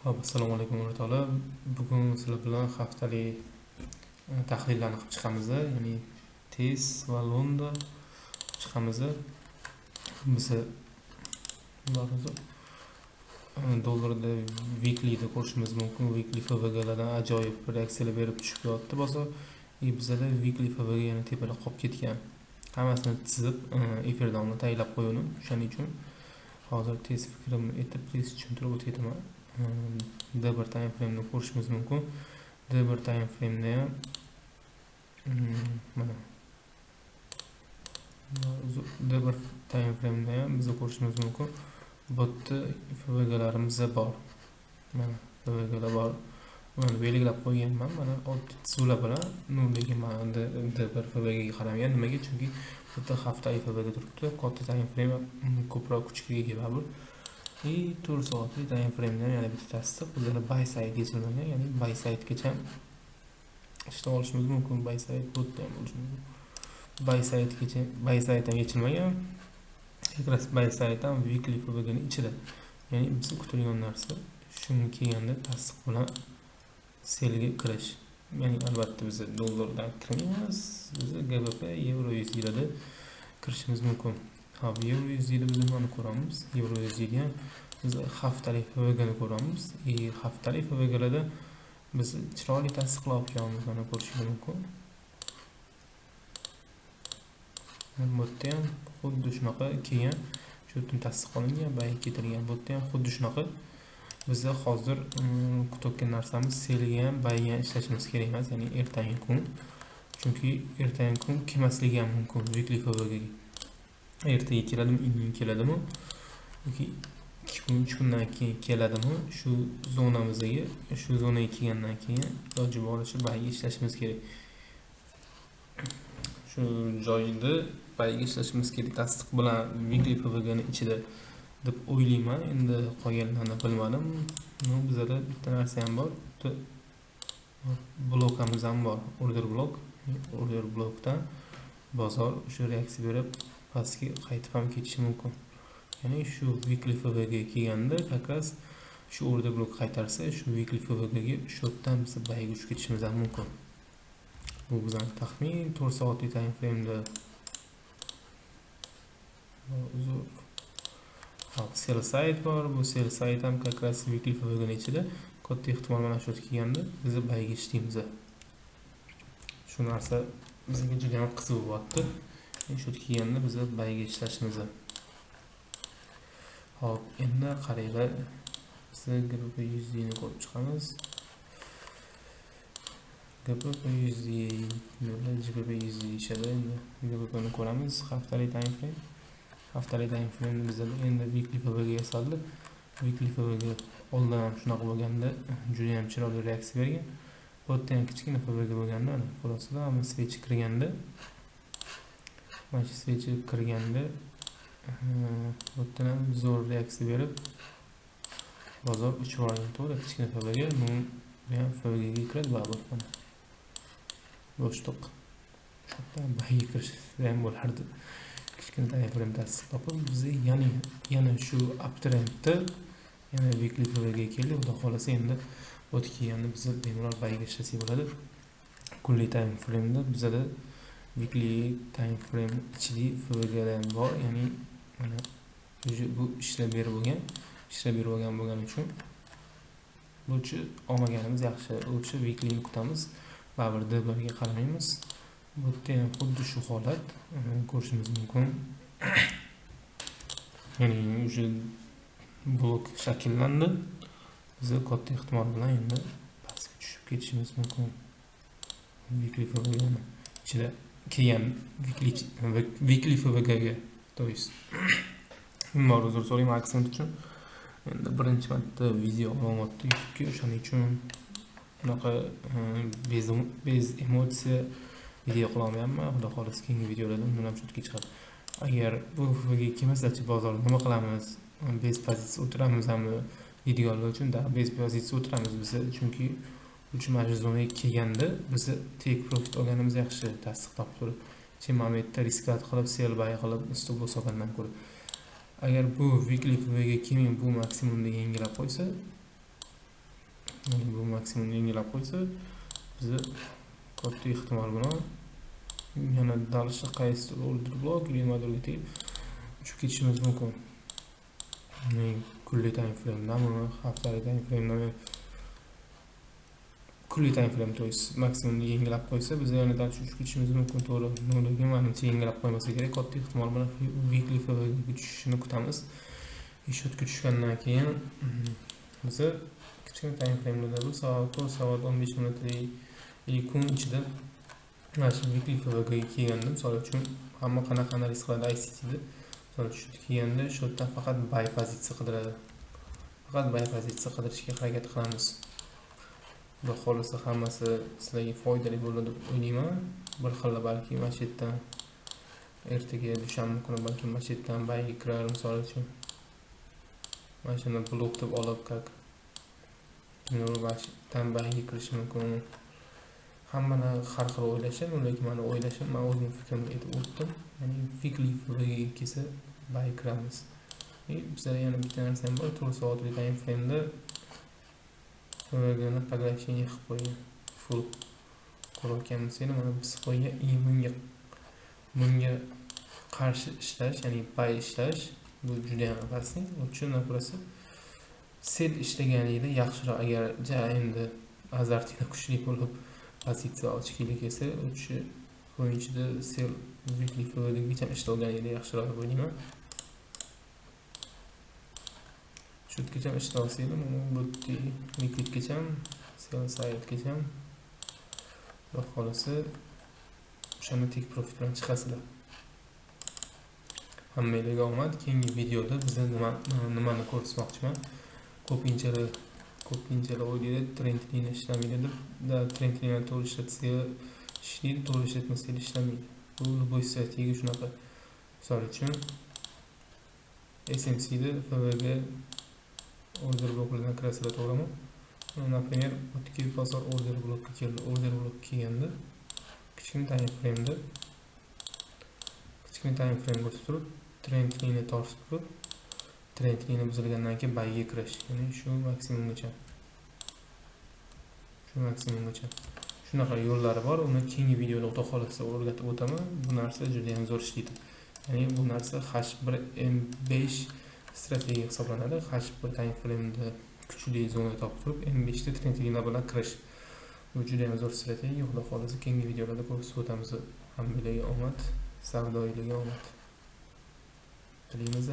Assalomu alaykum o'rtoqlar. Bugun sizlar bilan haftalik tahlillarni qilib chiqamiz. Ya'ni TES va London chiqamiz. Biz dollarda weekly'da ko'rishimiz mumkin. Weekly FVG'lardan ajoyib reaksiyalar berib tushib yotdi bozor. Bizda weekly FVG yana tepada qolib ketgan. Hammasini chizib efirdan tayyorlab qo'ydim. Shuning uchun hozir tez fikrimni aytib, tez tushuntirib o'taman. D1 time frame'ni ko'rishimiz mumkin. D1 time frame'da ham mana D1 time frame'da ham biz ko'rishimiz mumkin. Bu yerda FVG'larimiz bor. Mana FVG'lar bor. Buni belgilab qo'yganman. Mana chizuvlar bilan nurdagi mana D1 FVG'ga qaramayman. Nimaga? Chunki bu yerda haftalik FVG turibdi. Katta time frame ko'proq kuchga ega bo'ladi. 4 soatlik time frame'dan yana bitta tasdiq. Bizlar buy side yechilmagan, ya'ni buy sidegacha ishlab olishimiz mumkin. Buy side bo'tda ham bo'lishi mumkin. Buy sidegacha buy side ham yechilmagan. Ekras buy side ham weekly FVG'ning ichida. Ya'ni biz kutilgan narsa shunga kelganda tasdiq bilan selga kirish. Ya'ni albatta biz dollardan kirmaymiz. Biz GBP, Euro USD'da kirishimiz mumkin. Euro USD'da biz nimani ko'ramiz? Euro USD'da ham biz haftalik FVG'ni ko'ramiz. Haftalik FVG'larda biz chiroyli tasdiqlar olib kelamiz, mana ko'rishingiz mumkin. Bu yerda ham xuddi shunaqa kelgan, shu yerdan tasdiq qilingan, bay keltirilgan. Bu yerda ham xuddi shunaqa. Biz hozir kutayotgan narsamiz selga ham, bayga ham ishlashimiz kerak emas, ya'ni ertangi kun. Chunki ertangi kun kelmasligi ham mumkin weekly FVG'ga. Ertaga keladimi, indin keladimi yoki 2 kun 3 kundan keyin keladimi, shu zonamizga, shu zonaga kelgandan keyin iloji boricha bayga ishlashimiz kerak. Shu joyda bayga ishlashimiz kerak tasdiq bilan weekly FVG'ning ichida deb o'ylayman. Endi qolganlarni bilmadim. Bizda bitta narsa ham bor. Blokamiz ham bor. Order blok. Order blokdan bozor shu reaksiya berib pastga qaytib ham ketishi mumkin. Ya'ni shu weekly FVG kelganda fakras shu order blok qaytarsa, shu weekly FVGga shu yerdan biz bayga uchib ketishimiz ham mumkin. Bu bizning taxmin 4 soatlik time frame'da uzr. Sell side bor. Bu sell side ham fakras weekly FVGning ichida. Katta ehtimol mana shu yerga kelganda biz bayga ishlaymiz. Shu narsa bizga juda ham qiziq bo'lyapti. Shu yerga kelganda biz bayga ishlashimiz. Hop, endi qaranglar. Biz GBP USD ni ko'rib chiqamiz. GBP USD yo'lda GBP USD ishada endi GBP ni ko'ramiz. Haftalik time frame. Haftalik time frame bizda endi weekly FVG yasaldi. Weekly FVG oldin ham shunaqa bo'lganda juda ham chiroyli reaksiya bergan. Bu yerda ham kichkina FVG bo'lganda, mana ko'rasizlar, mana switch kirganda mana shu switch kirganda bu yerdan ham zo'r reaksiya berib bozor uchib olgan. To'g'ri, kichkina FVG, bu ham FVGga kiradi baribir. Mana bo'shliq. Shu yerdan bayga kirish ham bo'lardi. Kichkina time frame tasdiq topib, biz yana shu uptrendda yana weekly FVG keldi. Xudo xolasa endi o'tib kelganda biz bemalol bayga ishlasak bo'ladi. Kunlik time frame'da bizda weekly time frame ichida FVGlar ham bor, ya'ni mana bu ishlab berib bo'lgani uchun bo'chi olmaganimiz yaxshi. O'sha weeklyni kutamiz, baribir D1ga qaramaymiz. Bu yerda ham xuddi shu holat ko'rishimiz mumkin. Ya'ni o'sha blok shakllandi. Biz katta ehtimol bilan endi pastga tushib ketishimiz mumkin. Weekly FVGni ichida kelgan weekly FVGga, to есть bor uzr so'rayman aksent uchun. Endi birinchi marta video olyapti YouTube'ga, o'shaning uchun bunaqa bez emotsiya video qila olmayapman. Xudo xolasa keyingi videolarda bundan ham shutga chiqadi. Agar bu FVG kelmasa-chi bozor nima qilamiz? Bez pozitsiya o'tiramizmi? Deydiganlar uchun da bez pozitsiya o'tiramiz biz, chunki uchinchi mana shu zonaga kelganda biz take profit olganimiz yaxshi tasdiq topib turib. Shu momentda risklat qilib, sell buy qilib stop loss olgandan ko'ra. Agar bu weekly FVG kelmay bu maksimumda yangilab qo'ysa, ya'ni bu maksimumni yangilab qo'ysa, bizni katta ehtimol bilan yana dalshi qaysi order blok nimadirga tegib uchib ketishimiz mumkin. Kunlik time frame'dami, haftalik time frame'dami, kunlik time frame to есть maksimumni yangilab qo'ysa, biz yana dalshi uchib ketishimiz mumkin. To'g'ri, nolga menimcha yangilab qo'ymasa kerak. Katta ehtimol bilan weekly FVG'ga tushishini kutamiz. Ishotga tushgandan keyin biz kichkina time frame'larda 1 soat, 4 soat, 15 minutlik kun ichida mana shu weekly FVG'ga kelganda, misol uchun hamma qanaqa analiz qiladi ICT'da. Misol uchun kelganda shu yerda faqat buy pozitsiya qidiradi. Faqat buy pozitsiya qidirishga harakat qilamiz. Xudo xolisa hammasi sizlarga foydali bo'ladi deb o'ylayman. Bir xil balki mana shu yerdan ertaga dushanba kuni balki mana shu yerdan buyga kirar, misol uchun. Mana shuni blok deb olib как tanbaga kirish mumkin. Hammani har xil o'ylashi, lekin meni o'ylashim, men o'zim fikrimni aytib o'tdim. Ya'ni weekly FVG'ga kelsa buy kiramiz. Bizda yana bitta narsa ham bor, 4 soatlik time frame'da FVG'ni поглощение qilib qo'ygan. Full ko'rayotganmiz. Mana biz qo'ygan bunga qarshi ishlash, ya'ni buy ishlash bu juda ham asosiy. Uchun naprosto sell ishlaganingizda yaxshiroq, agar endi azartinglar kuchli bo'lib pozitsiya olish kerak kelsa, o'sha o'yinchida sell weekly FVG'gacha ishlaganingizda yaxshiroq deb o'ylayman. Shu yergacha ishlab olsanglar, bu liquidgacha, sell sidegacha Xudo xolisa o'shani tek profit bilan chiqasizlar. Hammalarga omad. Keyingi videoda biz nimani ko'rsatmoqchiman. Ko'pinchalar o'ylaydi trend liniya ishlamaydi deb. Trend liniyani to'g'ri ishlatsa ishlaydi, to'g'ri ishlatmasa ishlamaydi. Bu любой strategiya shunaqa. Misol uchun SMC'da FVG order bloklardan kirasizlar, to'g'rimi? Например, o'tki bozor order blokka keldi. Order blok kelganda kichkina time frame turib, trend liniya tortib turib, trend liniya buzilgandan keyin buyga kirish, ya'ni shu maksimumgacha. Shunaqa yo'llari bor. Uni keyingi videoda Xudo xolisa o'rgatib o'taman. Bu narsa juda ham zo'r ishlaydi. Ya'ni bu narsa H1M5 strategiya hisoblanadi. H1 time frame'da kuchli zona topib turib, M5 da trend liniya bilan kirish. Bu juda ham zo'r strategiya. Xudo xolisa keyingi videolarda ko'rsatib o'tamiz. Hammalarga omad, savdolarga omad. Tilaymiz.